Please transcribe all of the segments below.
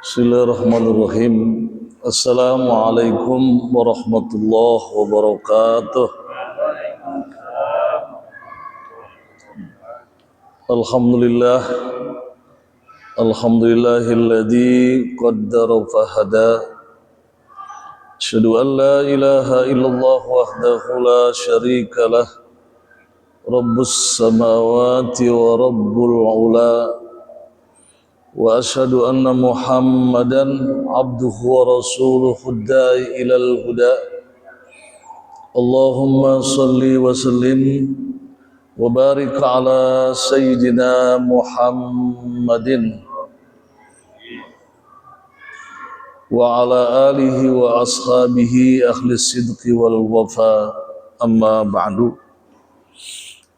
Bismillahirrahmanirrahim. Assalamualaikum warahmatullahi wabarakatuh. Alhamdulillah. Alhamdulillahilladzi qaddara fahada. Asyhadu an la ilaha illallah wahdahu la syarika lah. Rabbus samawati wa rabbul ula. Wa asyhadu anna Muhammadan abduhu wa rasuluhu da'i ilal huda. Allahumma salli wa sallim wa barik ala sayyidina Muhammadin wa ala alihi wa ashabihi ahli sidqi wal wafa. Amma ba'du.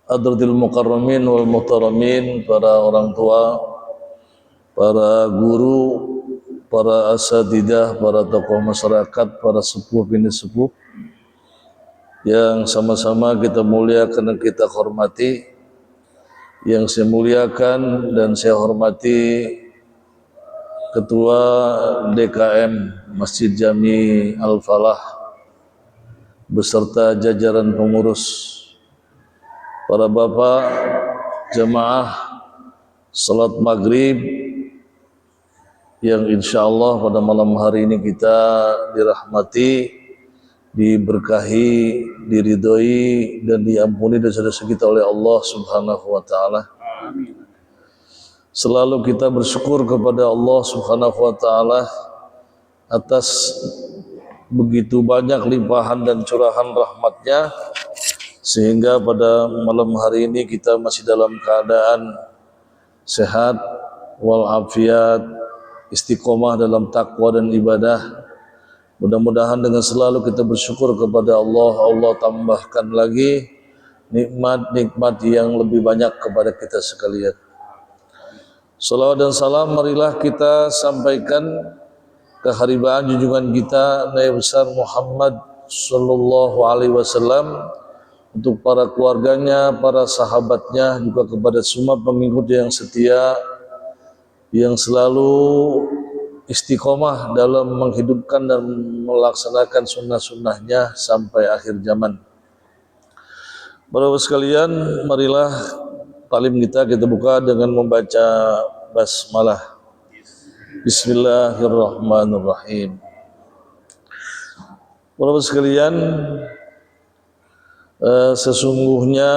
Hadratil mukarramin wal muhtaramin, para orang tua, para guru, para asatidzah, para tokoh masyarakat, para sepuh bini sepuh yang sama-sama kita muliakan dan kita hormati. Yang saya muliakan dan saya hormati Ketua DKM Masjid Jami Al-Falah beserta jajaran pengurus, para bapak jemaah salat maghrib yang insya Allah pada malam hari ini kita dirahmati, diberkahi, diridhoi dan diampuni dosa-dosa kita oleh Allah Subhanahu wa taala. Selalu kita bersyukur kepada Allah Subhanahu wa taala atas begitu banyak limpahan dan curahan rahmatnya, sehingga pada malam hari ini kita masih dalam keadaan sehat walafiat, istiqomah dalam takwa dan ibadah. Mudah-mudahan dengan selalu kita bersyukur kepada Allah, Allah tambahkan lagi nikmat-nikmat yang lebih banyak kepada kita sekalian. Salawat dan salam marilah kita sampaikan keharibaan junjungan kita Nabi besar Muhammad sallallahu alaihi wasallam, untuk para keluarganya, para sahabatnya, juga kepada semua pengikut yang setia, yang selalu istiqomah dalam menghidupkan dan melaksanakan sunnah-sunnahnya sampai akhir zaman. Bapak-bapak sekalian, marilah taklim kita buka dengan membaca basmalah. Bismillahirrahmanirrahim. Bapak-bapak sekalian, sesungguhnya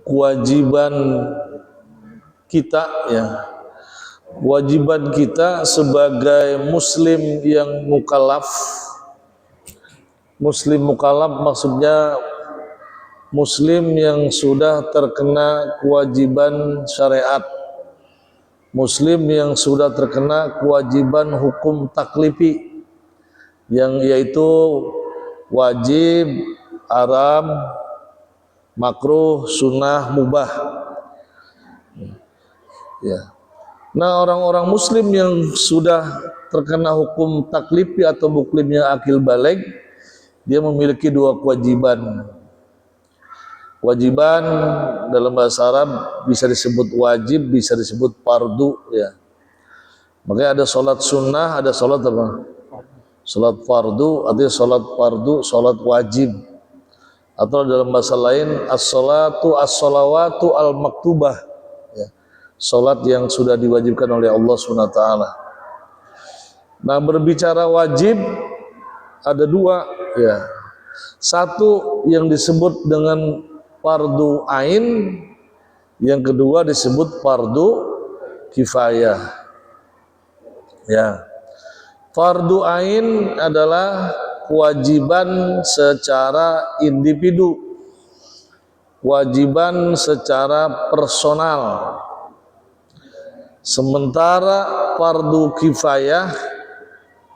kewajiban kita, kewajiban kita sebagai muslim yang mukallaf. Muslim mukallaf maksudnya muslim yang sudah terkena kewajiban syariat, muslim yang sudah terkena kewajiban hukum taklifi, yang yaitu wajib, haram, makruh, sunnah, mubah. Ya. Nah, orang-orang muslim yang sudah terkena hukum taklifi atau muklimnya akil baligh, dia memiliki dua kewajiban. Kewajiban dalam bahasa Arab bisa disebut wajib, bisa disebut fardu, ya. Makanya ada salat sunnah, ada salat apa? Salat fardu, artinya salat fardu, salat wajib. Atau dalam bahasa lain as-salatu as-salawatu al-maktubah. Salat yang sudah diwajibkan oleh Allah SWT. Nah, berbicara wajib ada dua, ya. Satu yang disebut dengan fardu ain, yang kedua disebut fardu kifayah. Ya. Fardu ain adalah kewajiban secara individu, kewajiban secara personal. Sementara fardu kifayah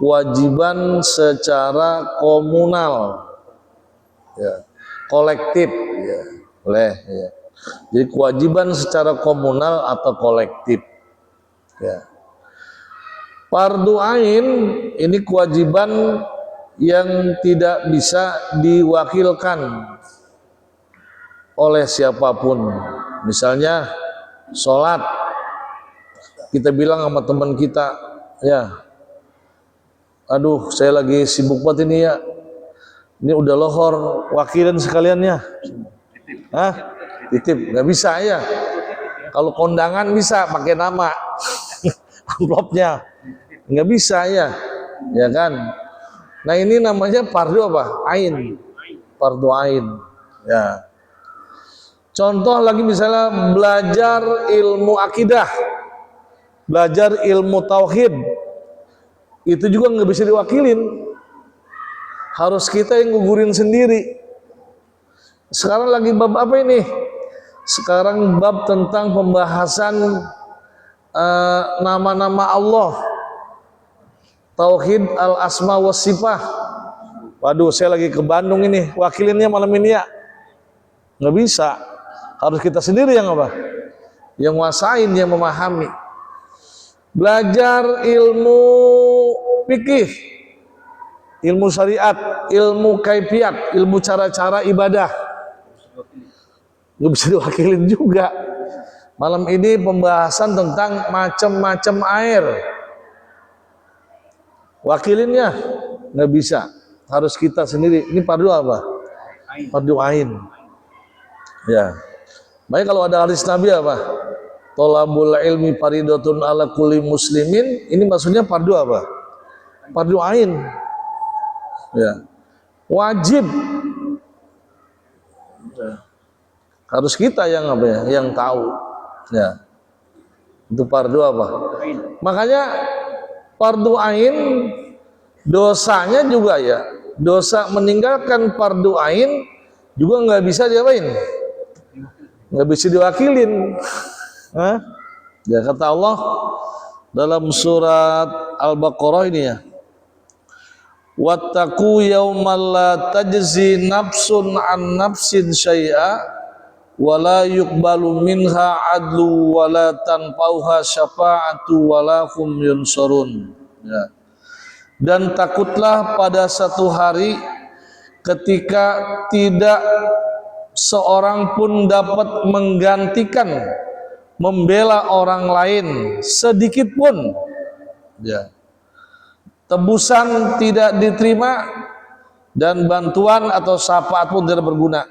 kewajiban secara komunal, ya, kolektif, ya, boleh, ya. Jadi kewajiban secara komunal atau kolektif, ya. Fardu ain ini kewajiban yang tidak bisa diwakilkan oleh siapapun. Misalnya sholat, kita bilang sama teman kita, ya, aduh saya lagi sibuk banget ini ya, ini udah lohor, wakilin sekalian ya. Hah? Titip, nggak bisa ya. Kalau kondangan bisa pakai nama, amplopnya, nggak bisa ya, ya kan? Nah ini namanya fardu apa? Ain, fardu ain. Ya. Contoh lagi misalnya belajar ilmu akidah, belajar ilmu tauhid, itu juga nggak bisa diwakilin, harus kita yang gugurin sendiri. Sekarang lagi bab apa ini? Sekarang bab tentang pembahasan nama-nama Allah, tauhid al asma was sifah. Waduh, saya lagi ke Bandung ini, wakilinnya malam ini ya, nggak bisa. Harus kita sendiri yang apa? Yang nguasain, yang memahami. Belajar ilmu fikih, ilmu syariat, ilmu kaifiat, ilmu cara-cara ibadah, nggak bisa diwakilin juga. Malam ini pembahasan tentang macam-macam air. Wakilinnya nggak bisa, harus kita sendiri. Ini fardu apa? Fardu ain. Ya. Baik, kalau ada hadis Nabi apa? Thalabul ilmi faridatun ala kulli muslimin. Ini maksudnya fardu apa? Fardu ain. Ya. Wajib. Ya. Harus kita yang apa ya? Yang tahu. Ya. Itu fardu apa? Makanya fardu ain dosanya juga ya. Dosa meninggalkan fardu ain juga nggak bisa diapain? Nggak bisa diwakilin. Hah? Ya, kata Allah dalam surat Al-Baqarah ini ya, wattaqu yawmal la tajzi nafsun an nafsin syai'a wa la yuqbalu minha adlu wa la tanfa'uha syafa'atu wa la hum yunsarun. Ya. Dan takutlah pada satu hari ketika tidak seorang pun dapat menggantikan, membela orang lain sedikit pun, ya. Tebusan tidak diterima dan bantuan atau syafaat pun tidak berguna.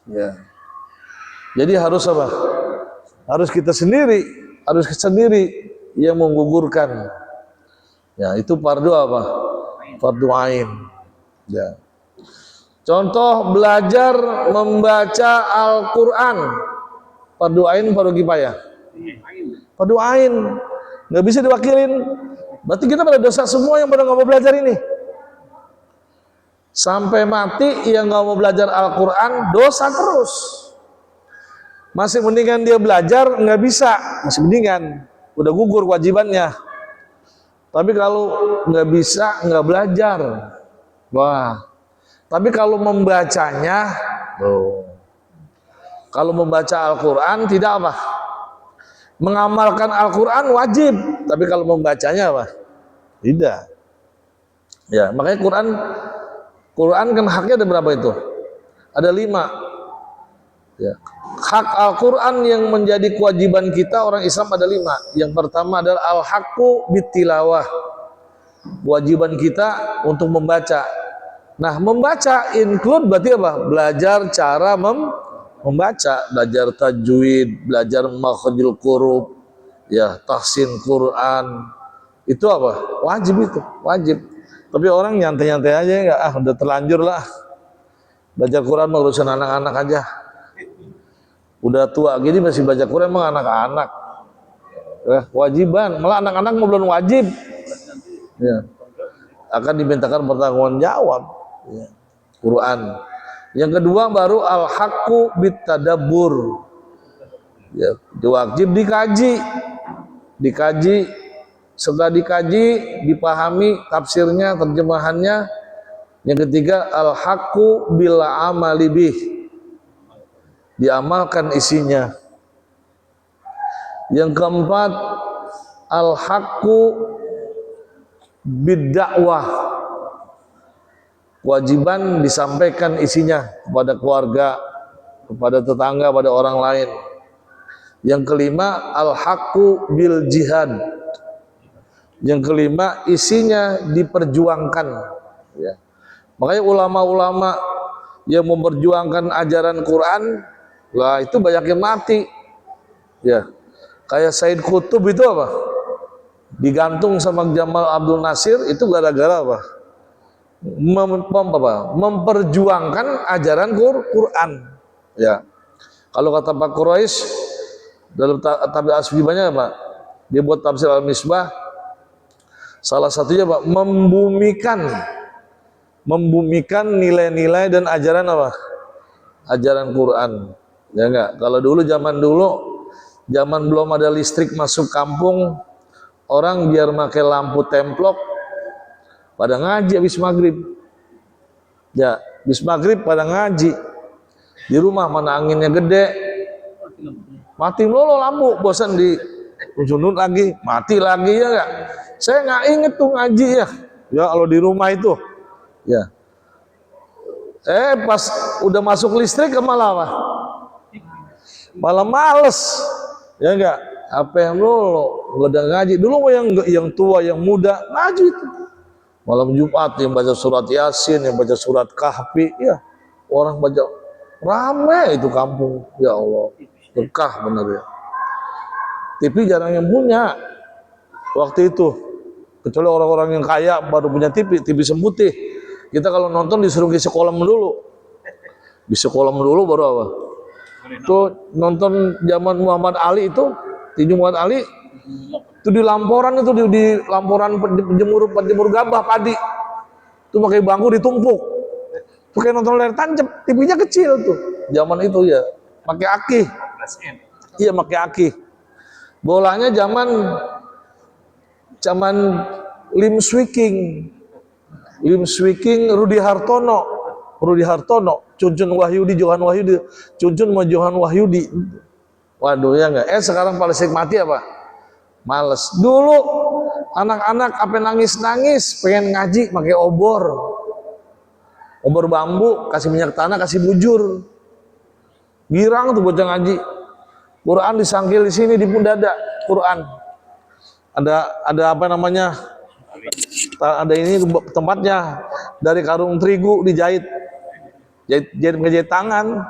Ya. Jadi harus apa? Harus kita sendiri yang menggugurkan. Ya, itu fardu apa? Fardu ain. Ya. Contoh belajar membaca Al-Quran, fardu ain, fardu kifayah. Fardu ain, nggak bisa diwakilin. Berarti kita pada dosa semua yang pada nggak mau belajar ini. Sampai mati yang nggak mau belajar Al-Quran dosa terus. Masih mendingan dia belajar nggak bisa, masih mendingan, udah gugur kewajibannya. Tapi kalau nggak bisa nggak belajar, wah. Tapi kalau membacanya, kalau membaca Al-Quran tidak apa? Mengamalkan Al-Quran wajib, tapi kalau membacanya apa? Tidak. Ya, makanya Quran kan haknya ada berapa itu? Ada 5. Ya. Hak Al-Quran yang menjadi kewajiban kita orang Islam ada 5. Yang pertama adalah al-haqqu bitilawah. Kewajiban kita untuk membaca. Nah, membaca include berarti apa? Belajar cara membaca, belajar tajwid, belajar makhrijul huruf, ya, tahsin Quran. Itu apa? Wajib itu, wajib. Tapi orang nyantai-nyantai aja enggak, udah terlanjur lah. Belajar Quran mah urusan anak-anak aja. Udah tua gini masih baca Quran mah anak-anak. Kewajiban, malah anak-anak mau belum wajib. Ya. Akan dimintakan pertanggungan jawab. Ya. Quran. Yang kedua baru al-haqqu bitadabbur. Ya, wajib dikaji. Setelah dikaji, dipahami tafsirnya, terjemahannya. Yang ketiga al-haqqu bil amali bih. Diamalkan isinya. Yang keempat al-haqqu bid-da'wah. Kewajiban disampaikan isinya kepada keluarga, kepada tetangga, pada orang lain. Yang kelima, al-haqqu bil jihad. Yang kelima, isinya diperjuangkan. Ya. Makanya ulama-ulama yang memperjuangkan ajaran Quran, lah itu banyak yang mati. Ya, kayak Said Qutb itu apa? Digantung sama Jamal Abdul Nasir itu gara-gara apa? Memperjuangkan ajaran Quran. Ya, kalau kata Pak Quraisy dalam tabir asbibanya Pak, dia buat tafsir Al-Misbah. Salah satunya Pak, membumikan nilai-nilai dan ajaran apa? Ajaran Quran. Ya enggak? Kalau dulu zaman belum ada listrik masuk kampung, orang biar pakai lampu templok pada ngaji habis maghrib. Ya, habis maghrib pada ngaji. Di rumah mana anginnya gede, mati melulu lampu, bosan di sunut lagi, mati lagi ya enggak? Saya nggak inget tuh ngaji ya. Ya kalau di rumah itu. Ya. Pas udah masuk listrik malah apa? Malah males. Ya enggak? Apa yang dulu enggak ada ngaji. Dulu yang tua, yang muda ngaji itu. Malam Jumat yang baca surat Yasin, yang baca surat Kahfi, ya. Orang baca ramai itu kampung. Ya Allah. Berkah benar ya. TV jarang yang punya waktu itu. Kecuali orang-orang yang kaya baru punya TV semputih. Kita kalau nonton disuruh ngisi kolam dulu. Ngisi kolam dulu baru apa? Tuh nonton zaman Muhammad Ali itu, tinju Muhammad Ali itu di lamporan itu di lamporan penjemur gabah padi. Itu pakai bangku ditumpuk. Tuh kayak nonton layar tancap, TV-nya kecil tuh. Zaman itu ya, pakai aki. Iya, pakai aki. Bolanya zaman Lim Swicking, Rudi Hartono, Cuncun Wahyudi, Johan Wahyudi, Cuncun sama Johan Wahyudi. Waduh ya enggak? Sekarang paling mati apa? Males. Dulu anak-anak apa nangis-nangis pengen ngaji pakai obor bambu, kasih minyak tanah, kasih bujur. Girang tuh bocah ngaji. Quran disangkil di sini di pundak dada Quran. Ada apa namanya? Ada ini tempatnya dari karung terigu dijahit. Jahit tangan.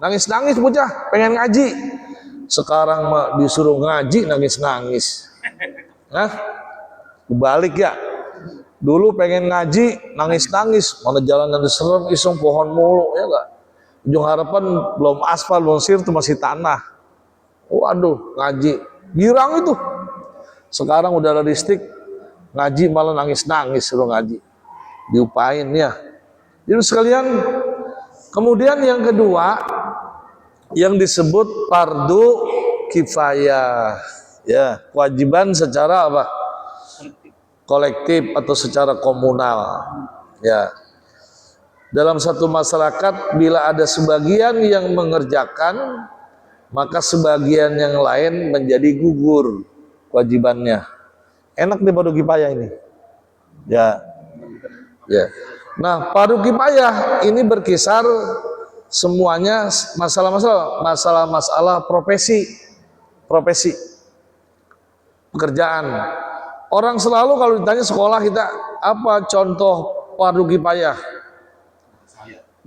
Nangis-nangis bocah pengen ngaji. Sekarang mah disuruh ngaji nangis-nangis. Nah, kebalik ya. Dulu pengen ngaji nangis-nangis, mana jalan dan serem iseng pohon mulu ya enggak. Ujung Harapan belum aspal, belum sir itu masih tanah. Waduh, ngaji girang itu. Sekarang udah ada listrik, ngaji malah nangis-nangis suruh ngaji. Diupain ya. Jadi sekalian, kemudian yang kedua yang disebut fardu kifayah. Ya, kewajiban secara apa? Kolektif atau secara komunal. Ya. Dalam satu masyarakat bila ada sebagian yang mengerjakan, maka sebagian yang lain menjadi gugur kewajibannya. Enak nih fardu kifayah ini. Ya. Ya. Nah, fardu kifayah ini berkisar semuanya masalah profesi pekerjaan. Orang selalu kalau ditanya sekolah kita apa contoh fardu kifayah?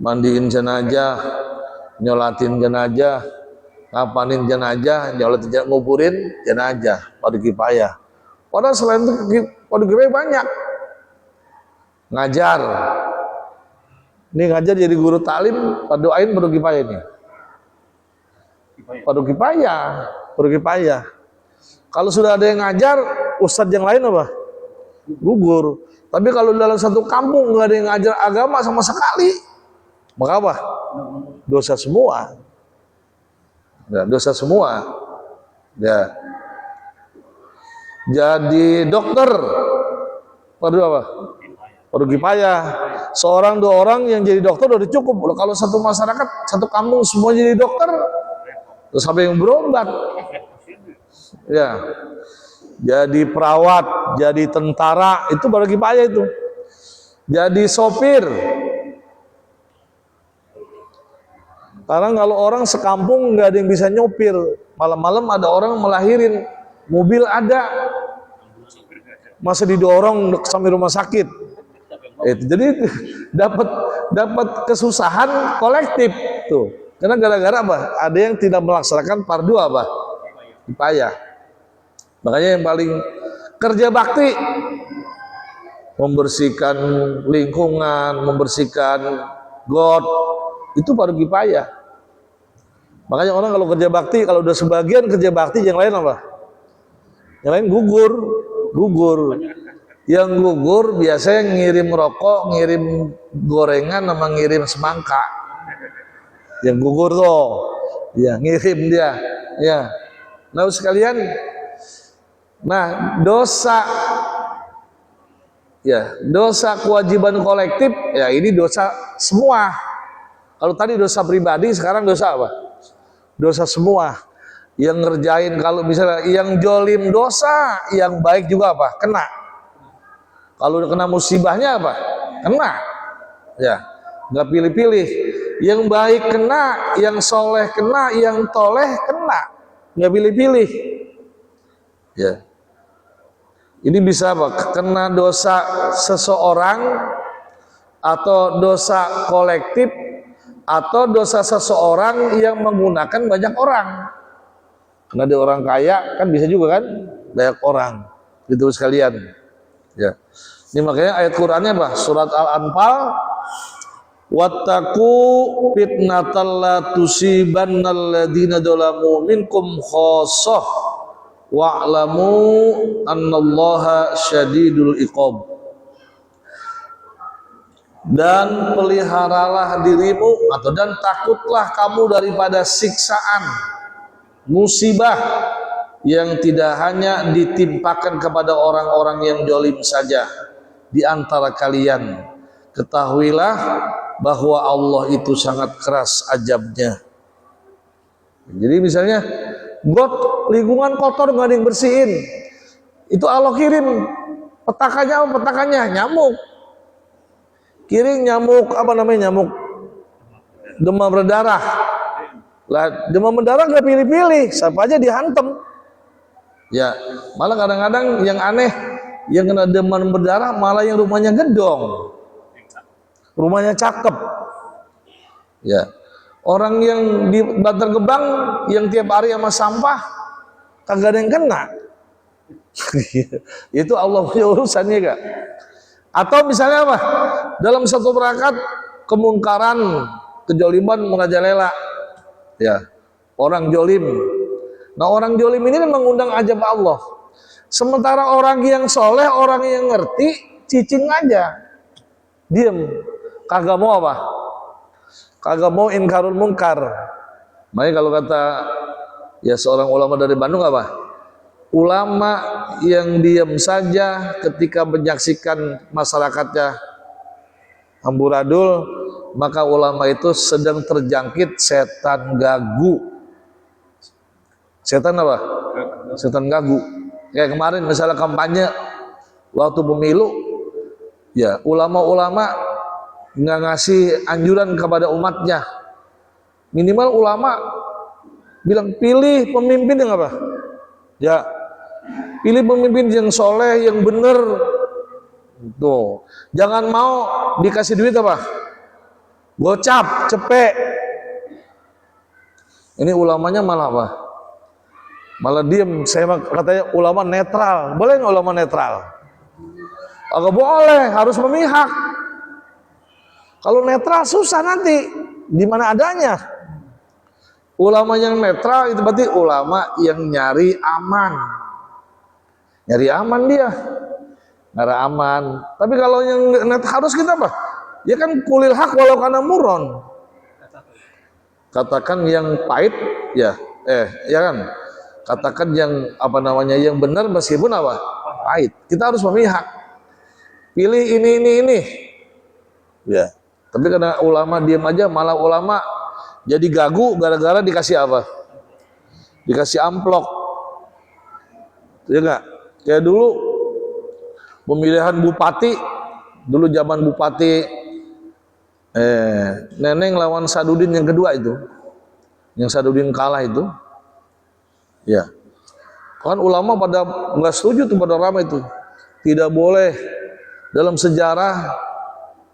Mandiin jenazah, nyolatin jenazah, ngapanin jenazah, nguburin jenazah, fardu kifayah. Padahal selain itu fardu kifayah banyak. Ngajar. Ini ngajar jadi guru taklim, doain fardu kifayah ini. Fardu kifayah. Kalau sudah ada yang ngajar, ustadz yang lain apa? Gugur. Tapi kalau dalam satu kampung nggak ada yang ngajar agama sama sekali, maka apa? Dosa semua. Ya, dosa semua. Ya. Jadi dokter, fardu apa? Fardu kifayah. Seorang dua orang yang jadi dokter udah cukup. Kalau satu masyarakat, satu kampung semua jadi dokter, terus sampai yang berobat. Ya. Jadi perawat, jadi tentara, itu fardu kifayah itu. Jadi sopir. Sekarang kalau orang sekampung nggak ada yang bisa nyopir, Malam-malam ada orang melahirin, mobil ada, masa didorong sampai rumah sakit. Jadi dapat kesusahan kolektif tuh. Karena gara-gara apa? Ada yang tidak melaksanakan fardu apa? Kifayah. Makanya yang paling kerja bakti, membersihkan lingkungan, membersihkan got, itu fardu kifayah. Makanya orang kalau kerja bakti, kalau udah sebagian kerja bakti, yang lain apa? Yang lain gugur. Yang gugur biasanya ngirim rokok, ngirim gorengan, sama ngirim semangka. Yang gugur tuh, ya ngirim dia, ya. Nah sekalian, nah dosa, ya dosa kewajiban kolektif, ya ini dosa semua. Kalau tadi dosa pribadi, sekarang dosa apa? Dosa semua. Yang ngerjain, kalau misalnya yang jolim dosa, yang baik juga apa? Kena. Kalau kena musibahnya apa? Kena. Ya, nggak pilih-pilih. Yang baik kena, yang soleh kena, yang toleh kena. Nggak pilih-pilih. Ya. Ini bisa apa? Kena dosa seseorang, atau dosa kolektif, atau dosa seseorang yang menggunakan banyak orang. Karena dia orang kaya, kan bisa juga kan? Banyak orang. Gitu sekalian. Ya. Ini makanya ayat Qur'annya apa? Surat Al-Anfal, wattaqu fitnatal la tusibannal ladzina dzalamu minkum khassah wa'lamu annallaha syadidul iqab. Dan peliharalah dirimu, atau dan takutlah kamu daripada siksaan, musibah yang tidak hanya ditimpakan kepada orang-orang yang zalim saja di antara kalian. Ketahuilah bahwa Allah itu sangat keras azabnya. Jadi misalnya got lingkungan kotor, nggak ada yang bersihin, itu Allah kirim petakannya, apa petakannya? Nyamuk. Kirim nyamuk, apa namanya, nyamuk demam berdarah. Lah demam berdarah nggak pilih-pilih, siapa aja dihantem. Ya, malah kadang-kadang yang aneh, yang kena demam berdarah malah yang rumahnya gedong, rumahnya cakep. Ya, orang yang di Bantar Gebang yang tiap hari sama sampah kagak ada yang kena. Itu Allah punya urusannya gak? Atau misalnya apa? Dalam satu rakaat kemungkaran, kejoliman merajalela. Ya, orang jolim. Nah orang jolim ini kan mengundang azab Allah. Sementara orang yang soleh, orang yang ngerti, cicing aja, diem, kagak mau apa? Kagak mau inkarul mungkar. Makanya kalau kata ya seorang ulama dari Bandung apa? Ulama yang diam saja ketika menyaksikan masyarakatnya amburadul, maka ulama itu sedang terjangkit setan gagu. Setan apa? Setan gagu. Kayak kemarin misalnya kampanye waktu pemilu, ya ulama-ulama nggak ngasih anjuran kepada umatnya. Minimal ulama bilang pilih pemimpin yang apa? Ya, pilih pemimpin yang soleh, yang benar. Tuh, jangan mau dikasih duit apa? Gocap, cepet. Ini ulamanya malah apa? Malah diem. Saya katanya ulama netral. Boleh nggak ulama netral? Agak boleh, harus memihak. Kalau netral susah nanti, di mana adanya. Ulama yang netral itu berarti ulama yang nyari aman. Nyari aman dia, nyari aman. Tapi kalau yang netral harus kita apa? Ya kan kulil hak walau kana muron. Katakan yang pahit, ya, ya kan. Katakan yang apa namanya, yang benar meskipun apa? Pahit. Kita harus memihak. Pilih ini. Ya. Tapi karena ulama diam aja, malah ulama jadi gagu gara-gara dikasih apa? Dikasih amplop. Ya enggak? Kayak dulu pemilihan bupati, dulu zaman bupati Neneng lawan Sadudin yang kedua itu. Yang Sadudin kalah itu. Ya, kan ulama pada nggak setuju tuh pada ramai itu. Tidak boleh dalam sejarah,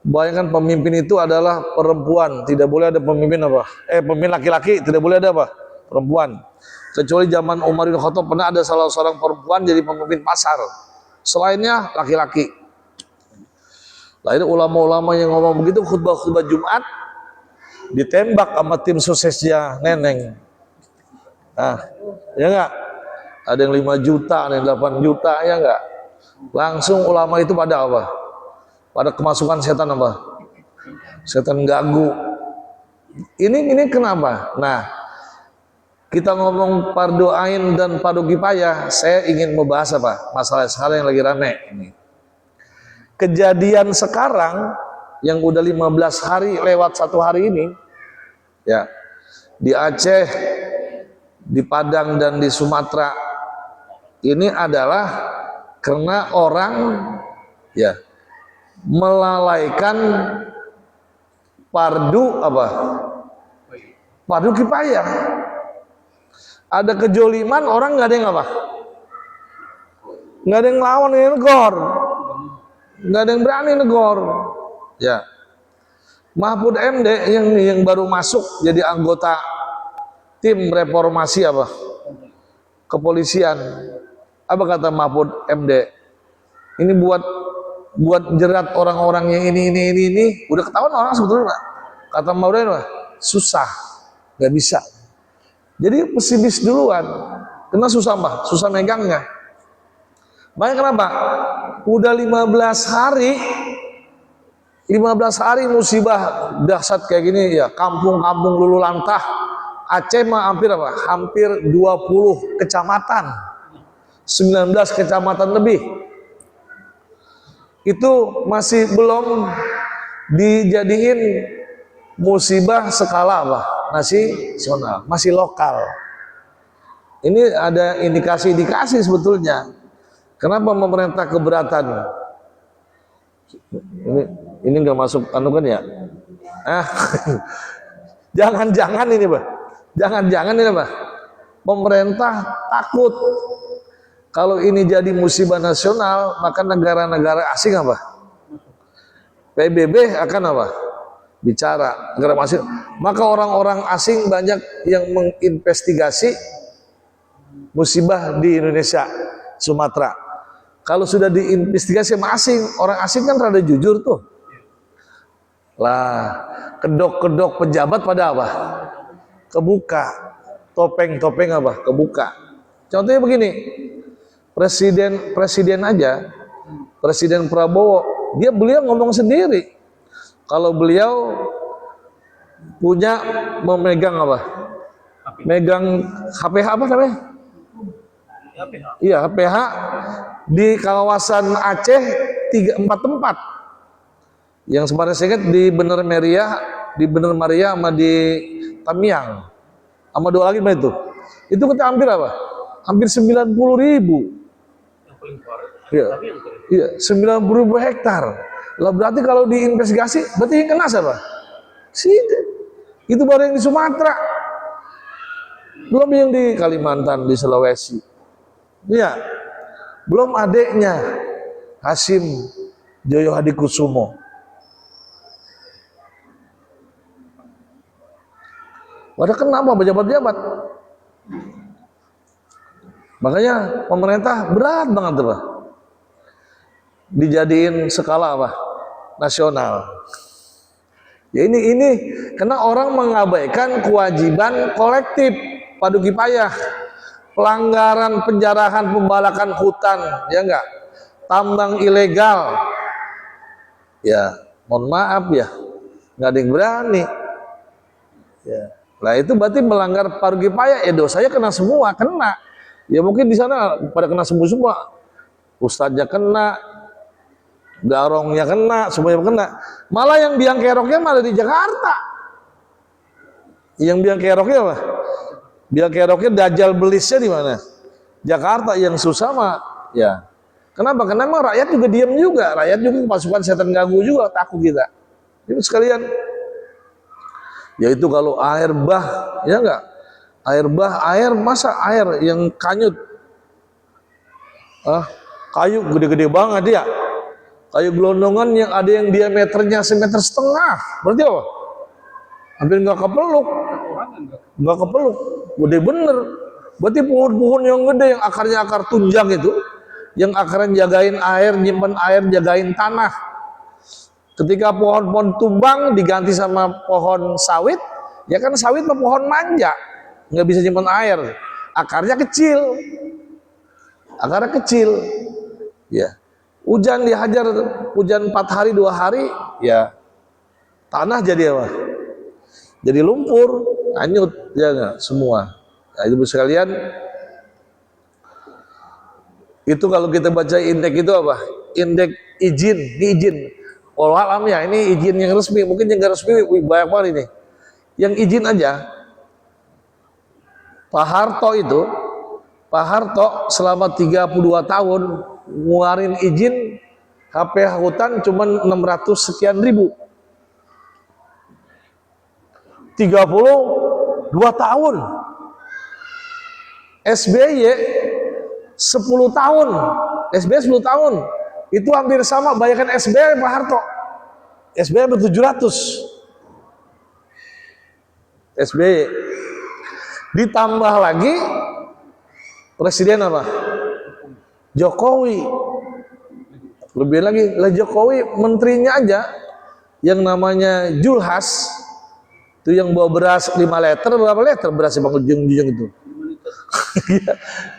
bayangkan pemimpin itu adalah perempuan, tidak boleh ada pemimpin apa? Pemimpin laki-laki, tidak boleh ada apa? Perempuan. Kecuali zaman Umar bin Khattab pernah ada salah seorang perempuan jadi pemimpin pasar. Selainnya laki-laki. Lah itu ulama-ulama yang ngomong begitu khutbah-khutbah Jumat ditembak sama tim suksesnya Neneng. Nah, ya enggak? Ada yang 5 juta, ada yang 8 juta, ya enggak? Langsung ulama itu pada apa? Pada kemasukan setan apa? Setan ganggu. Ini kenapa? Nah, kita ngomong fardu ain dan fardu kifayah, saya ingin membahas apa? Masalah sekarang yang lagi rame ini. Kejadian sekarang yang udah 15 hari lewat 1 hari ini, ya, di Aceh, di Padang dan di Sumatera, ini adalah karena orang ya melalaikan fardu apa? Fardu kifayah. Ada kejoliman, orang nggak ada yang apa? Nggak ada yang lawan, yang negor, nggak ada yang berani negor. Ya, Mahfud MD yang baru masuk jadi anggota tim reformasi apa? Kepolisian. Apa kata Mahfud MD? Ini buat jerat orang-orang yang ini. Udah ketahuan orang sebetulnya. Kata Mahfud MD, susah, nggak bisa. Jadi pesimis duluan. Kena susah mah, susah megangnya. Makanya kenapa? Udah 15 hari musibah dahsyat kayak gini ya, kampung-kampung lulu lantah. Aceh mah hampir apa? Hampir 20 kecamatan. 19 kecamatan lebih. Itu masih belum dijadiin musibah skala apa? Nasional, masih lokal. Ini ada indikasi sebetulnya. Kenapa pemerintah keberatan? Ini nggak masuk anu kan ya? Jangan-jangan ini, Pak. Jangan-jangan ini, Pak. Pemerintah takut kalau ini jadi musibah nasional, maka negara-negara asing apa? PBB akan apa? Bicara negara asing. Maka orang-orang asing banyak yang menginvestigasi musibah di Indonesia, Sumatera. Kalau sudah diinvestigasi sama asing, orang asing kan rada jujur tuh. Lah, kedok-kedok pejabat pada apa? Kebuka. Topeng-topeng apa? Kebuka. Contohnya begini, presiden aja, Presiden Prabowo, beliau ngomong sendiri. Kalau beliau punya memegang apa? Megang HPH apa namanya? Iya, HPH di kawasan Aceh 4 tempat. Yang sebenarnya saya ingat di Bener Maria sama di Tamiang. Sama 2 lagi itu. Itu kita hampir apa? Hampir 90.000. Iya, 90.000 hektar. Lah berarti kalau diinvestigasi, berarti yang kena siapa? Itu baru yang di Sumatera. Belum yang di Kalimantan, di Sulawesi. Iya. Belum adiknya Hasim Joyo Hadikusumo. Wadah kenapa pejabat-pejabat? Makanya pemerintah berat banget tuh, Pak. Dijadiin skala apa? Nasional. Ya ini karena orang mengabaikan kewajiban kolektif fardu kifayah. Pelanggaran penjarahan, pembalakan hutan, ya enggak? Tambang ilegal. Ya, mohon maaf ya. Enggak ada yang berani. Ya. Nah, itu berarti melanggar fardu kifayah, ya dosanya kena semua, kena. Ya mungkin di sana pada kena semua. Ustadznya kena, garongnya kena, semuanya kena. Malah yang biang keroknya malah di Jakarta. Yang biang keroknya apa? Biang keroknya dajjal belisnya di mana? Jakarta. Yang susah mah ya. Kenapa? Karena emang rakyat juga diam juga. Rakyat juga pasukan setan ganggu juga, takut kita. Itu sekalian. Yaitu kalau air bah, ya enggak? Air bah, air masa air yang kanyut. Kayu gede-gede banget ya. Kayu gelondongan yang ada yang diameternya 1,5 meter. Berarti apa? Hampir nggak kepeluk. Nggak kepeluk. Gede bener. Berarti pohon-pohon yang gede yang akarnya akar tunjang itu, yang akarnya jagain air, nyimpen air, jagain tanah. Ketika pohon-pohon tumbang diganti sama pohon sawit, ya kan sawit mah pohon manja, nggak bisa nyimpen air, akarnya kecil, ya. Hujan dihajar, hujan 4 hari 2 hari, ya tanah jadi apa? Jadi lumpur, hanyut, ya nggak semua. Nah, itu sekalian, itu kalau kita baca indeks itu apa? Indeks izin. Walau alam ya, ini izin yang resmi, mungkin yang nggak resmi banyak banget ini. Yang izin aja, Pak Harto selama 32 tahun ngeluarin izin HPH hutan cuma 600 sekian ribu. 32 tahun. SBY 10 tahun. SBY 10 tahun. Itu hampir sama bayarkan SBY Pak Harto. SBY hampir 700. SBY. Ditambah lagi presiden apa? Jokowi. Lebih lagi, lah Jokowi menterinya aja yang namanya Julhas itu yang bawa beras 5 liter, berapa liter beras Bang Ujung itu?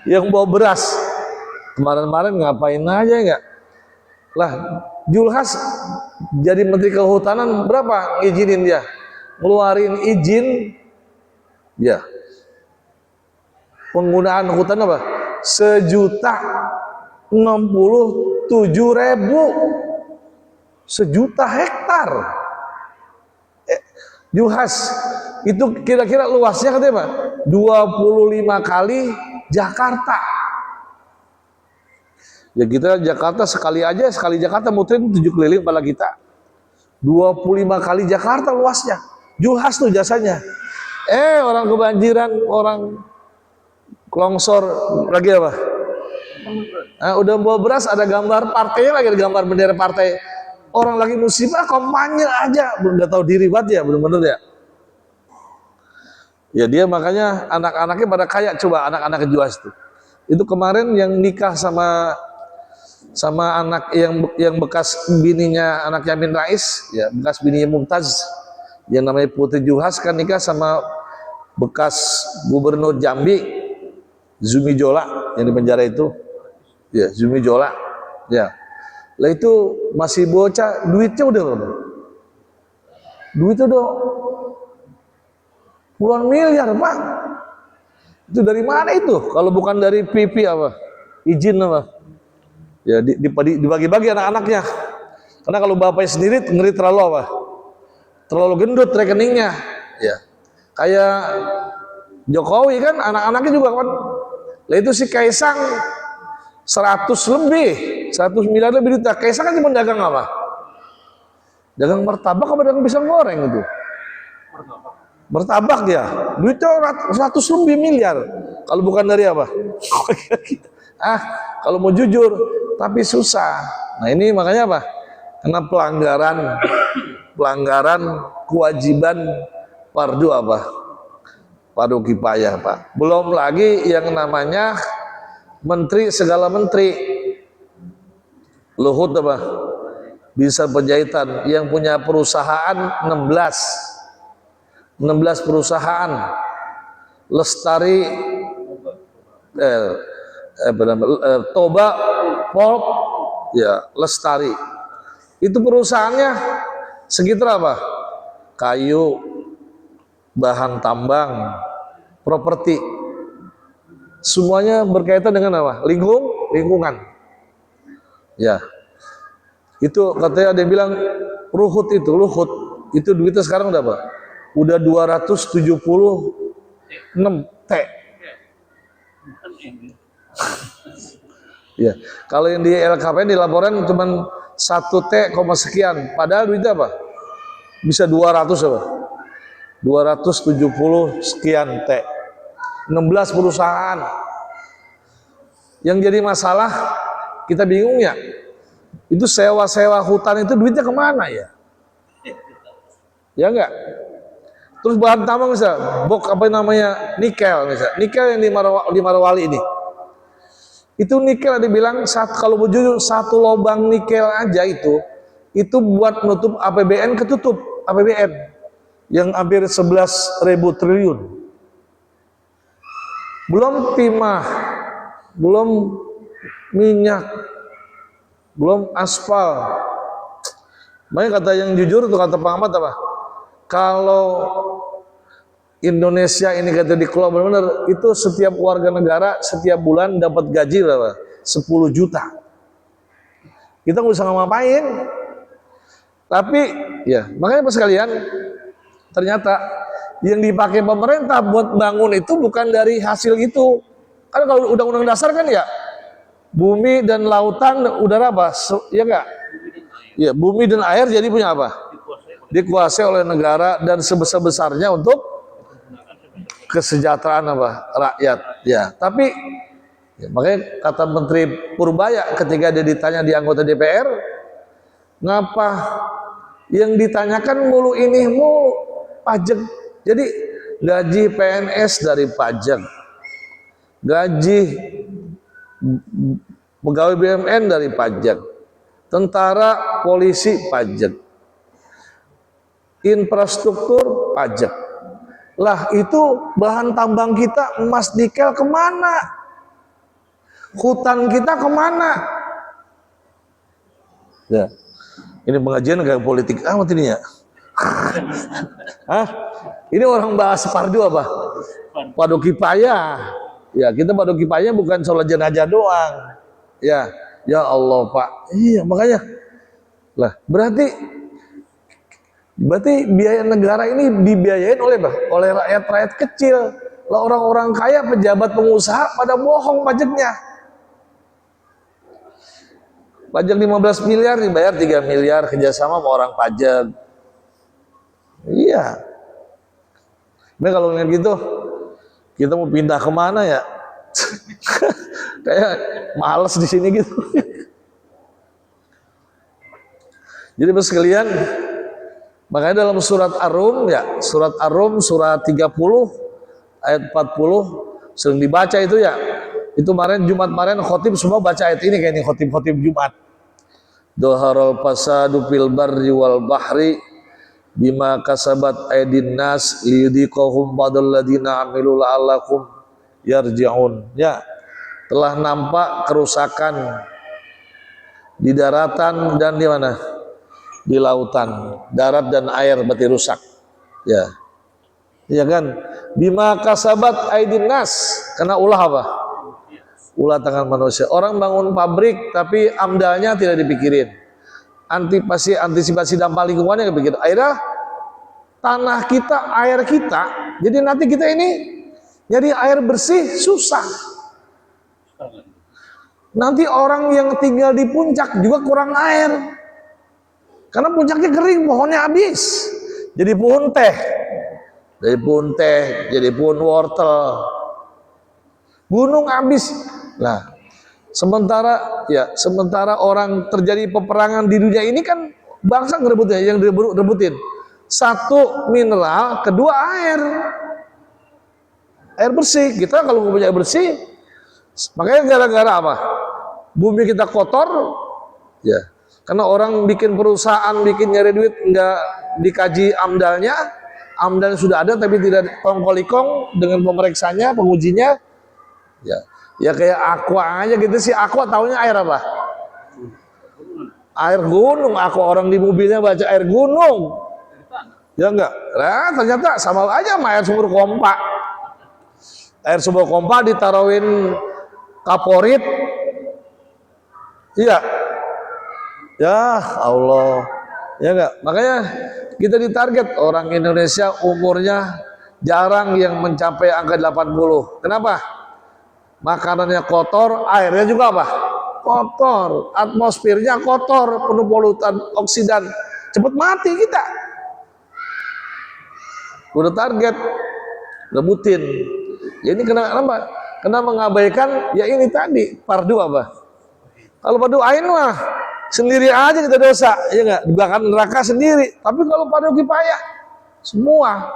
Yang bawa beras kemarin-kemarin ngapain aja enggak? Lah Julhas jadi menteri kehutanan berapa ngizinin dia? Ngeluarin izin ya penggunaan hutan apa? 1.067.000 1.000.000 hektar. Julhas itu kira-kira luasnya katanya Pak 25 kali Jakarta. Ya kita Jakarta sekali Jakarta muterin 7 keliling kepala kita. 25 kali Jakarta luasnya. Julhas tuh jasanya. Orang kebanjiran, orang longsor lagi apa? Udah bawa beras, ada gambar partainya lagi, ada gambar bendera partai. Orang lagi musibah, kampanye aja, belum tahu diri banget ya, bener-bener ya. Ya dia makanya anak-anaknya pada kaya, coba anak-anak Julhas itu. Itu kemarin yang nikah sama anak yang bekas bininya anak Yamin Rais, ya bekas bininya Mumtaz, yang namanya Putri Julhas kan nikah sama bekas gubernur Jambi, Zumi Zola yang di penjara itu, ya Zumi Zola, ya. Lah itu masih bocah, duitnya udah puluhan miliar Pak. Itu dari mana itu? Kalau bukan dari PP apa? Izin apa? Ya dibagi-bagi anak-anaknya. Karena kalau bapaknya sendiri ngeri terlalu apa? Terlalu gendut rekeningnya. Ya. Kayak Jokowi kan anak-anaknya juga kan. Lah itu si Kaisang 100 miliar lebih duit. Kaisang kan cuma dagang apa? Dagang martabak apa dagang pisang goreng itu? Martabak dia. Duitnya 100 lebih miliar. Kalau bukan dari apa? Kalau mau jujur, tapi susah. Nah ini makanya apa? Karena pelanggaran kewajiban fardu apa? Fardu kifayah Pak. Belum lagi yang namanya menteri, segala menteri. Luhut apa? Bisa penjahitan yang punya perusahaan 16 perusahaan. Lestari Toba Pulp ya Lestari. Itu perusahaannya sekitar apa? Kayu, bahan tambang, properti. Semuanya berkaitan dengan apa? Lingkungan. Ya. Itu katanya ada yang bilang Luhut itu duitnya sekarang udah apa? Udah 276 T. Ya, kalau yang di LKPN dilaporan cuma 1 T, sekian. Padahal duitnya apa? Bisa 200 apa? 270 sekian T. 16 perusahaan. Yang jadi masalah, kita bingung ya, itu sewa-sewa hutan itu duitnya kemana ya? Ya enggak? Terus bahan tambang misalnya, apa namanya, nikel misalnya, nikel yang di Marawali ini. Itu nikel dibilang kalau jujur satu lubang nikel aja itu buat menutup APBN ketutup APBN yang hampir 11.000 triliun. Belum timah, belum minyak, belum aspal. Makanya kata yang jujur tuh kata pengamat apa? Kalau Indonesia ini kata dikelola benar-benar, itu setiap warga negara setiap bulan dapat gaji berapa? 10 juta. Kita nggak usah ngapain. Tapi ya makanya pas sekalian, ternyata yang dipakai pemerintah buat bangun itu bukan dari hasil itu. Kan kalau undang-undang dasar kan ya, bumi dan lautan, udara apa? Ya enggak? Ya, bumi dan air jadi punya apa? Dikuasai oleh negara dan sebesar-besarnya untuk kesejahteraan apa? Rakyat. Ya, tapi ya, makanya kata Menteri Purbaya ketika dia ditanya di anggota DPR, ngapa yang ditanyakan mulu ini mulu pajak. Jadi gaji PNS dari pajak, gaji pegawai BUMN dari pajak, tentara, polisi pajak, infrastruktur pajak. Lah itu bahan tambang kita emas nikel kemana? Hutan kita kemana? Ya, ini pengajian kayak politik amat ini ya. Hah? Ini orang bahas fardu apa? Fardu kifayah. Ya kita fardu kifayah bukan sholat jenazah doang. Ya, ya Allah Pak. Iya makanya. Lah berarti biaya negara ini dibiayain oleh rakyat-rakyat kecil. Lah orang-orang kaya, pejabat, pengusaha pada bohong pajaknya. Pajak 15 miliar dibayar 3 miliar kerjasama sama orang pajak. Iya. Nah kalau ngeliat gitu, kita mau pindah kemana ya? Kayak males di sini gitu. Jadi bos sekalian, makanya dalam surat Ar-Rum ya, surat Ar-Rum surat 30 ayat 40 sering dibaca itu ya. Itu kemarin Jumat kemarin khotib semua baca ayat ini kayak ini khotib Jumat. Dhaharal fasadu fil barri wal bahri bima kasabat aydin nas liyudhiqahum badal ladina amilu la'allakum yarji'un. Ya, telah nampak kerusakan di daratan dan di mana? Di lautan, darat dan air berarti rusak. Ya. Ya kan? Bima kasabat aydin nas, karena ulah apa? Ulah tangan manusia. Orang bangun pabrik tapi amdalnya tidak dipikirin. Antisipasi dampak lingkungannya kepikiran. Akhirnya tanah kita, air kita, jadi nanti kita ini nyari air bersih susah. Nanti orang yang tinggal di puncak juga kurang air. Karena puncaknya kering, pohonnya habis. Jadi pohon teh, jadi pohon wortel. Gunung habis. Nah, sementara orang terjadi peperangan di dunia ini kan bangsa ngerebutnya, yang direbutin. Satu mineral, kedua air. Air bersih. Kita kalau mau punya air bersih, makanya gara-gara apa? Bumi kita kotor, ya. Karena orang bikin perusahaan, bikin nyari duit, nggak dikaji amdalnya. Amdal sudah ada tapi tidak kong-kolikong dengan pemeriksanya, pengujinya. Ya kayak Aqua aja gitu sih. Aqua taunya air apa? Air gunung. Aqua orang di mobilnya baca air gunung. Ya enggak? Nah, ternyata sama aja sama air sumur pompa. Air sumur pompa ditaruhin kaporit. Iya. Ya Allah, ya enggak? Makanya kita ditarget orang Indonesia umurnya jarang yang mencapai angka 80. Kenapa? Makanannya kotor, airnya juga apa? Kotor, atmosfernya kotor, penuh polutan, oksidan, cepet mati kita. Udah target, rebutin. Ya ini kenapa? Kena mengabaikan ya ini tadi fardu apa? Kalau fardu ain mah sendiri aja kita dosa, ya enggak? Dibakar neraka sendiri. Tapi kalau fardu kifayah semua.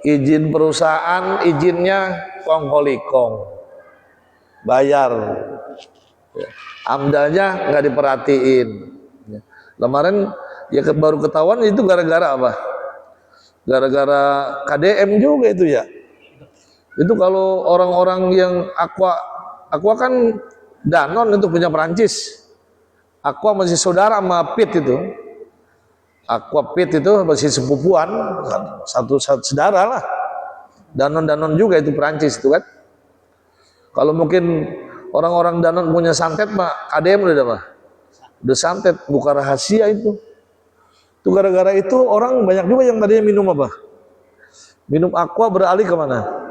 Izin perusahaan, izinnya kong-kolikong, bayar. Ya. Amdalnya nggak diperhatiin. Ya. Kemarin ya baru ketahuan itu gara-gara apa? Gara-gara KDM juga itu ya. Itu kalau orang-orang yang Aqua kan Danon itu punya Perancis. Aqua masih saudara sama Pit itu. Aqua Pit itu masih sepupuan, satu saudara lah. Danon juga itu Perancis itu kan. Kalau mungkin orang-orang Danon punya santet mah KDM udah santet, bukan rahasia itu. Itu gara-gara itu orang banyak juga yang tadinya minum apa? Minum Aqua beralih kemana?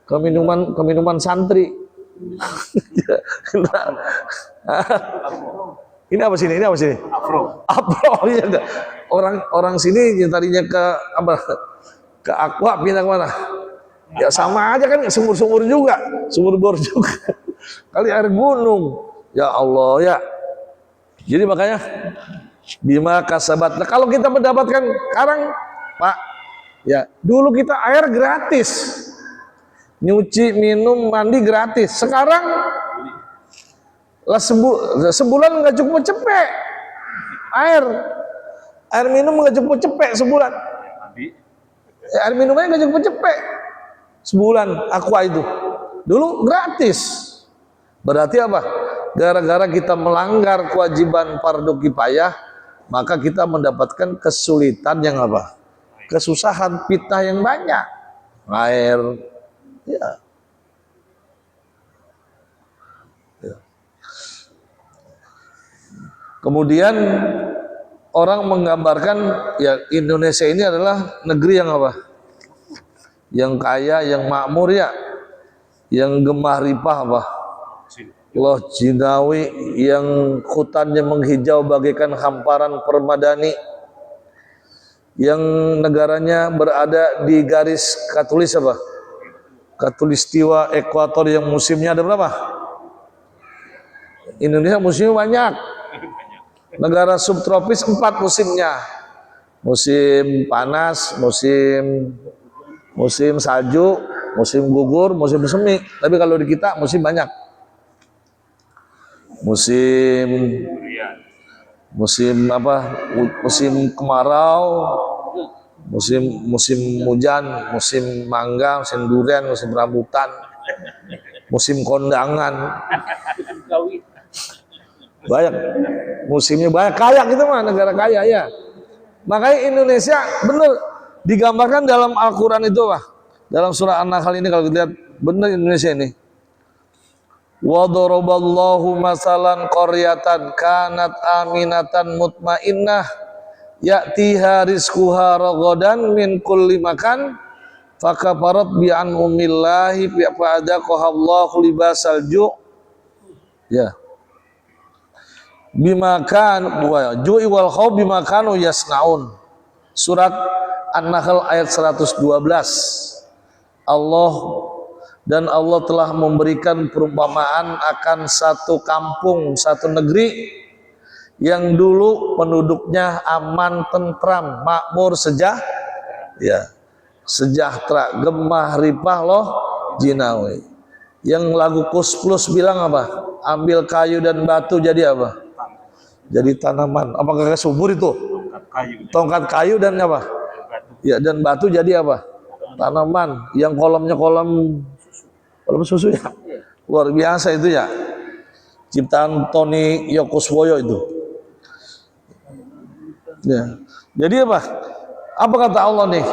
Ke minuman santri. Ini apa sini? Afro. Iya enggak? Orang sini yang tadinya ke Aqua pindah kemana? Ya sama aja kan, sumur juga, sumur bor juga. Kali air gunung. Ya Allah ya. Jadi makanya bima kasabat. Nah, kalau kita mendapatkan sekarang, Pak, ya dulu kita air gratis. Nyuci, minum, mandi gratis. Sekarang lah sebulan nggak cukup cepet. Air minum nggak cukup cepet sebulan. Air minumnya nggak cukup cepet sebulan. Aqua itu dulu gratis. Berarti apa? Gara-gara kita melanggar kewajiban fardu kifayah, maka kita mendapatkan kesulitan yang apa? Kesusahan, fitnah yang banyak. Air, ya. Kemudian orang menggambarkan ya Indonesia ini adalah negeri yang apa? Yang kaya, yang makmur ya, yang gemah ripah apa? Loh Jinawi yang hutannya menghijau bagaikan hamparan permadani, yang negaranya berada di garis katulis apa? Katulistiwa ekuator yang musimnya ada berapa? Indonesia musimnya banyak. Negara subtropis 4 musimnya. Musim panas, musim salju, musim gugur, musim semi. Tapi kalau di kita musim banyak. Musim apa? Musim kemarau, musim hujan, musim mangga, musim durian, musim rambutan, musim kondangan. Banyak musimnya, banyak, kaya kita mah negara kaya ya. Makanya Indonesia bener digambarkan dalam Al-Quran itu apa? Dalam surah An-Nahl ini kalau kita lihat bener Indonesia ini. Wa daraballahu masalan qaryatan kanat aminatan mutmainnah ya'tiha rizquha ragadan min kulli makan fakafarat bi an'umillahi fa adaqaha Allahu libasal ju'. Ya. Bimakan ju'i wal khawf bimakanu yasnaun. Surat An-Nahl ayat 112. Allah telah memberikan perumpamaan akan satu kampung, satu negeri yang dulu penduduknya aman, tentram, makmur, sejahtera, gemah ripah loh Jinawi. Yang lagu Kus Plus bilang apa? Ambil kayu dan batu jadi apa? Jadi tanaman. Apakah subur itu? Tongkat kayu dan apa? Ya, dan batu jadi apa? Tanaman. Yang kolomnya kolam susu ya. Luar biasa itu ya. Ciptaan Tony Yokuswoyo itu. Ya. Jadi apa? Apa kata Allah nih?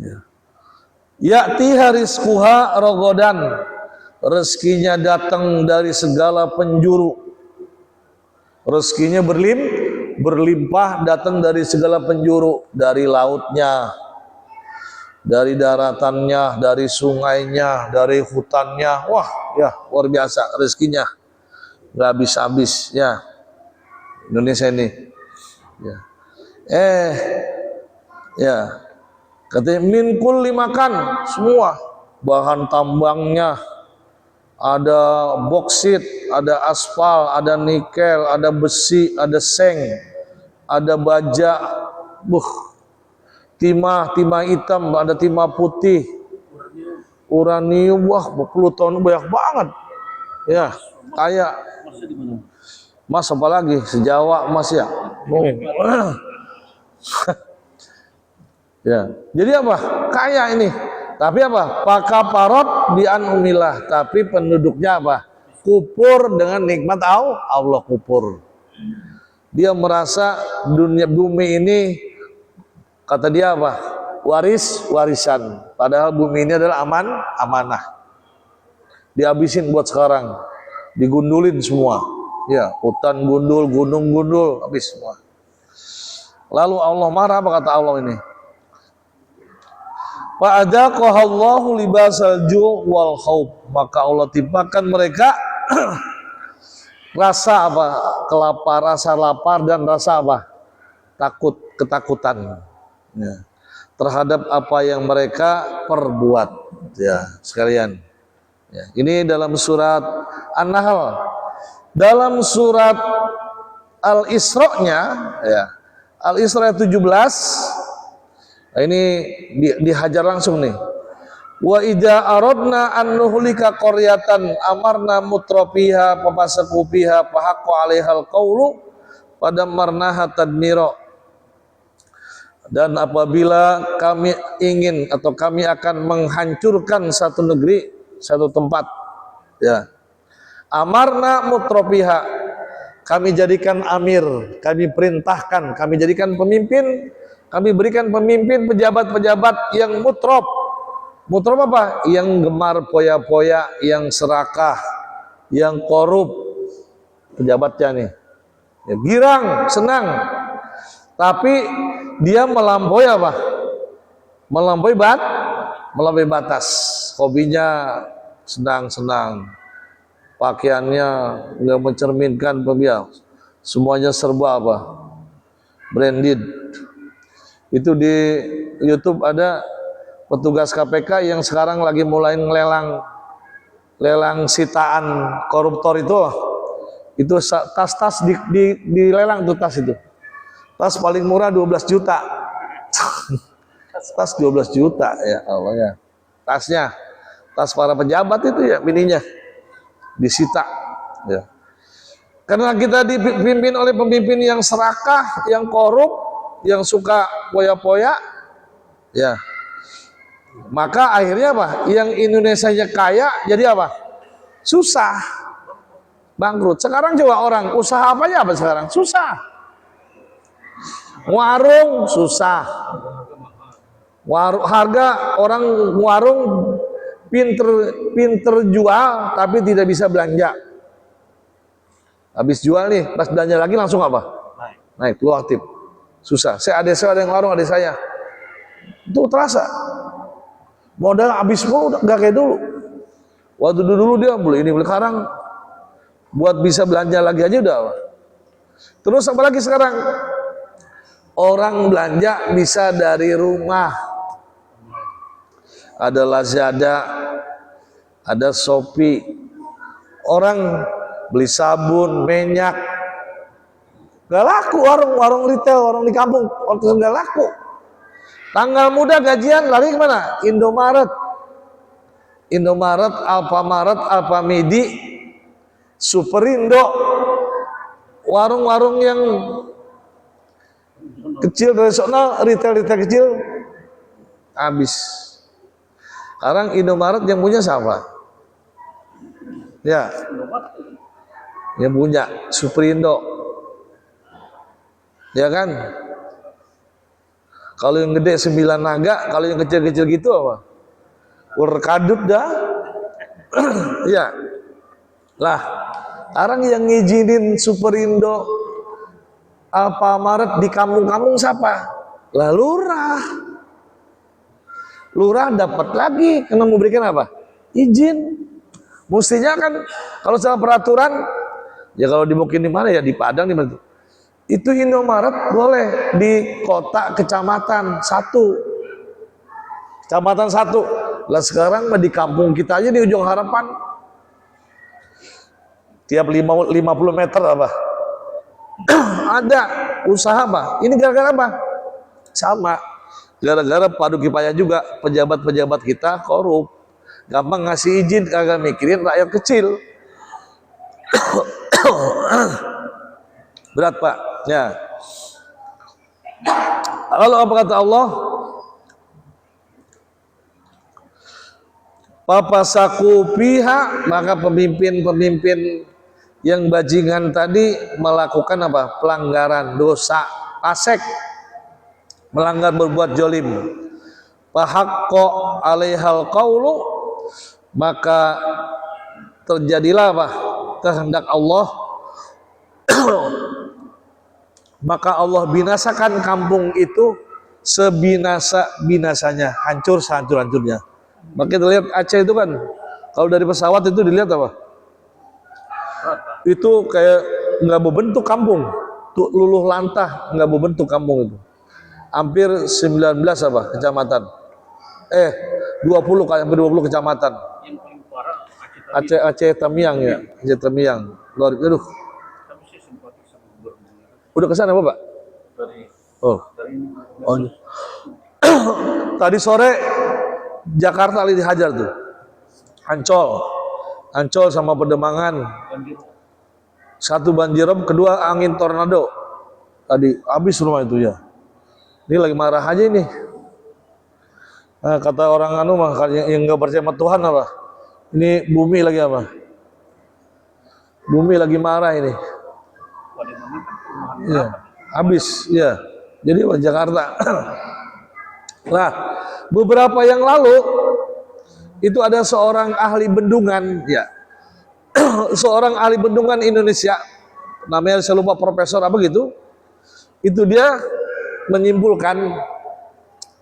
Ya. Ya'tiha rizquha rogodan. Rezekinya datang dari segala penjuru. Rezekinya berlimpah datang dari segala penjuru, dari lautnya, dari daratannya, dari sungainya, dari hutannya. Wah, ya luar biasa rezekinya, nggak habis-habis ya Indonesia ini. Ya. Ya, Katanya min kulli makan, semua bahan tambangnya, ada boksit, ada aspal, ada nikel, ada besi, ada seng, ada baja, timah hitam, ada timah putih, uranium, wah Pluton banyak banget. Ya, kayak Mas apalagi sejawa Mas ya. Ya, jadi apa? Kaya ini. Tapi apa? Pakaparot bi an'umillah. Tapi penduduknya apa? Kupur dengan nikmat Allah, kupur. Dia merasa dunia bumi ini, kata dia apa? Warisan. Padahal bumi ini adalah amanah. Dihabisin buat sekarang. Digundulin semua. Ya, hutan gundul, gunung gundul, habis semua. Lalu Allah marah, apa kata Allah ini? Fa'adzaqahallahu libasal ju' wal khauf. Maka Allah timpakan mereka rasa apa? Rasa lapar dan rasa apa? Ketakutan. Ya. Terhadap apa yang mereka perbuat. Ya, sekalian. Ya, ini dalam surat An-Nahl. Dalam surat Al-Isra-nya, ya. Al-Isra 17. Nah, ini dihajar langsung nih. Wa idza aradna an nuhlika qaryatan amarna mutrafiha fafasaku fiha fahaqqa 'alaihal qawlu fadammarnaha tadmira. Dan apabila kami ingin atau kami akan menghancurkan satu negeri, satu tempat, ya. Amarna mutrafiha, kami jadikan amir, kami perintahkan, kami jadikan pemimpin. Kami berikan pemimpin pejabat-pejabat yang mutrop. Mutrop apa? Yang gemar poya-poya, yang serakah, yang korup. Pejabatnya nih. Ya, girang, senang. Tapi dia melampaui apa? Melampaui batas. Hobinya senang-senang. Pakaiannya nggak mencerminkan pembial. Semuanya serba apa? Branded. Itu di YouTube ada petugas KPK yang sekarang lagi mulai lelang sitaan koruptor itu. Itu tas-tas dilelang tuh tas itu. Tas paling murah 12 juta. Tas 12 juta ya Allah ya. Tasnya, tas para pejabat itu ya bininya disita ya. Karena kita dipimpin oleh pemimpin yang serakah, yang korup, yang suka poya-poya, ya. Maka akhirnya apa? Yang Indonesianya kaya jadi apa? Susah, bangkrut. Sekarang coba orang usaha apa ya apa sekarang? Susah. Warung susah. Harga orang warung pinter jual tapi tidak bisa belanja. Habis jual nih, pas belanja lagi langsung apa? Naik, keluar tip. Susah. Saya ada yang warung, adik saya. Itu terasa. Modal habis mulu, nggak kayak dulu. Waktu dulu dia beli ini, beli sekarang. Buat bisa belanja lagi aja udah. Terus apalagi sekarang? Orang belanja bisa dari rumah. Ada Lazada, ada Shopee. Orang beli sabun, minyak, gak laku. Warung retail, warung di kampung, orang gak laku. Tanggal muda gajian lari kemana? Indomaret, Alfamaret, Alfamidi, Superindo, warung-warung yang kecil tradisional, retail kecil habis. Sekarang Indomaret yang punya siapa? Ya, yang punya Superindo, ya kan? Kalau yang gede 9 naga, kalau yang kecil-kecil gitu apa? Werkadut dah. Iya. Lah, sekarang yang ngizinin Superindo, Alfamaret di kampung-kampung siapa? Lah lurah. Lurah dapat lagi, karena memberikan apa? Izin. Mestinya kan kalau salah peraturan, ya kalau dimukin di mana ya di Padang di mana? Itu Indomaret boleh di kota kecamatan 1. kecamatan satu. Lah sekarang di kampung kita aja di Ujung Harapan tiap 50 meter apa ada usaha apa? Ini gara-gara apa? Sama, gara-gara padu kipaya juga, pejabat-pejabat kita korup, gampang ngasih izin, kagak mikirin rakyat kecil. Berat Pak ya. Lalu apa kata Allah? Papasaku pihak, maka pemimpin-pemimpin yang bajingan tadi melakukan apa? Pelanggaran, dosa, fasik, melanggar, berbuat jolim. Fahaqqa alaihal qaulu, maka terjadilah apa? Kehendak Allah. Maka Allah binasakan kampung itu sebinasa-binasanya, hancur sehancur-hancurnya. Maka kita lihat Aceh itu kan, kalau dari pesawat itu dilihat apa? Itu kayak nggak berbentuk kampung, tuh luluh lantah, nggak berbentuk kampung itu. Hampir 19 apa kecamatan, 20 hampir 20 kecamatan. Aceh Tamiang ya, Aceh Tamiang. Luar, aduh. Udah kesana apa Pak? Oh. Tadi sore Jakarta Ali dihajar tuh, Ancol sama Pademangan. Satu banjirop, kedua angin tornado. Tadi habis rumah itu ya. Ini lagi marah aja ini. Nah, kata orang anu mah yang nggak percaya sama Tuhan apa? Ini bumi lagi apa? Bumi lagi marah ini. Ya, habis ya. Jadi Jakarta. Nah, beberapa yang lalu itu ada seorang ahli bendungan ya. Seorang ahli bendungan Indonesia, namanya saya lupa profesor apa gitu, itu dia menyimpulkan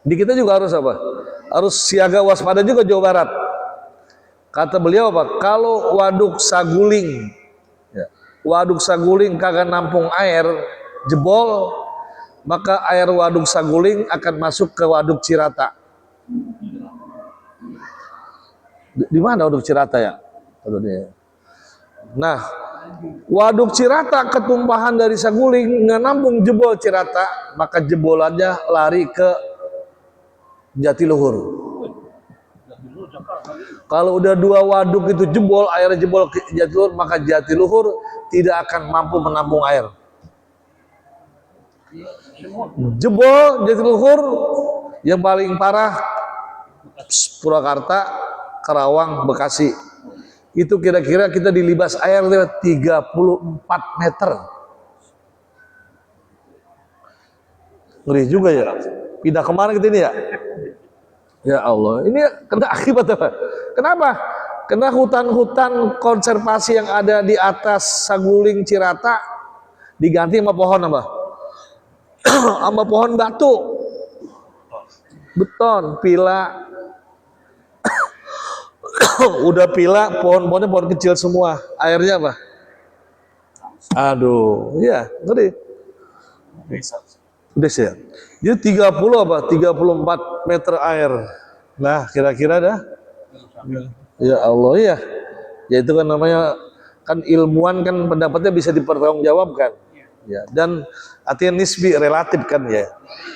di kita juga harus apa? Harus siaga waspada juga Jawa Barat. Kata beliau apa? Kalau waduk Saguling, ya, waduk Saguling kagak nampung air, jebol, maka air waduk Saguling akan masuk ke waduk Cirata. Di mana waduk Cirata ya? Nah, waduk Cirata ketumpahan dari Saguling nggak nampung, jebol Cirata, maka jebolannya lari ke Jatiluhur. Kalau udah dua waduk itu jebol, airnya jebol ke Jatiluhur, maka Jatiluhur tidak akan mampu menampung air. Jebol Jatiluhur, yang paling parah Purwakarta, Karawang, Bekasi. Itu kira-kira kita dilibas air 34 meter. Ngeri juga ya. Pindah kemana kita ini ya? Ya Allah, ini kena akibat apa? Kenapa? Karena hutan-hutan konservasi yang ada di atas Saguling Cirata diganti sama pohon apa? Sama pohon batu, beton, pila. Udah pila, pohon-pohonnya pohon kecil semua. Airnya apa? Aduh, ya, ngeri. Udah ya. Jadi 30 apa? 34 meter air. Nah, kira-kira dah. Ya Allah ya. Ya itu kan namanya, kan ilmuwan kan pendapatnya bisa dipertanggungjawabkan. Ya, dan artinya nisbi, relatif kan ya.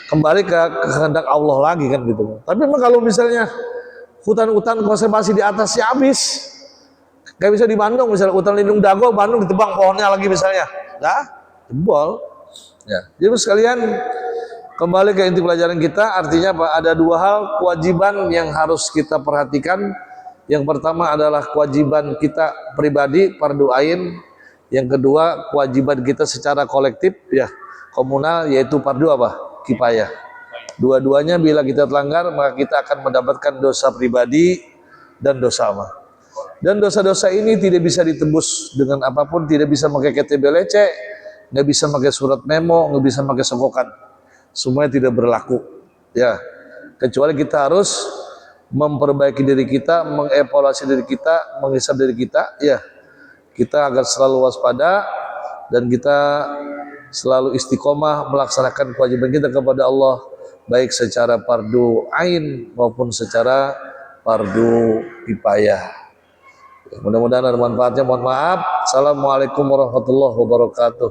Kembali ke kehendak Allah lagi kan gitu. Tapi memang kalau misalnya hutan-hutan konservasi di atasnya habis, kayak bisa di Bandung misalnya hutan lindung Dago, Bandung ditebang pohonnya lagi misalnya, nah jebol. Ya, jadi sekalian kembali ke inti pelajaran kita, artinya apa? Ada dua hal kewajiban yang harus kita perhatikan. Yang pertama adalah kewajiban kita pribadi, fardu ain. Yang kedua kewajiban kita secara kolektif ya, komunal, yaitu fardu apa? Kifayah. Dua-duanya bila kita terlanggar, maka kita akan mendapatkan dosa pribadi dan dosa apa? Dan dosa-dosa ini tidak bisa ditebus dengan apapun, tidak bisa pakai KTP leceh, nggak bisa pakai surat memo, nggak bisa pakai sogokan. Semuanya tidak berlaku. Ya, kecuali kita harus memperbaiki diri kita, mengevaluasi diri kita, menghisab diri kita. Ya, kita agar selalu waspada dan kita selalu istiqomah melaksanakan kewajiban kita kepada Allah baik secara fardu ain maupun secara fardu kifayah. Mudah-mudahan ada manfaatnya. Mohon maaf. Assalamualaikum warahmatullahi wabarakatuh.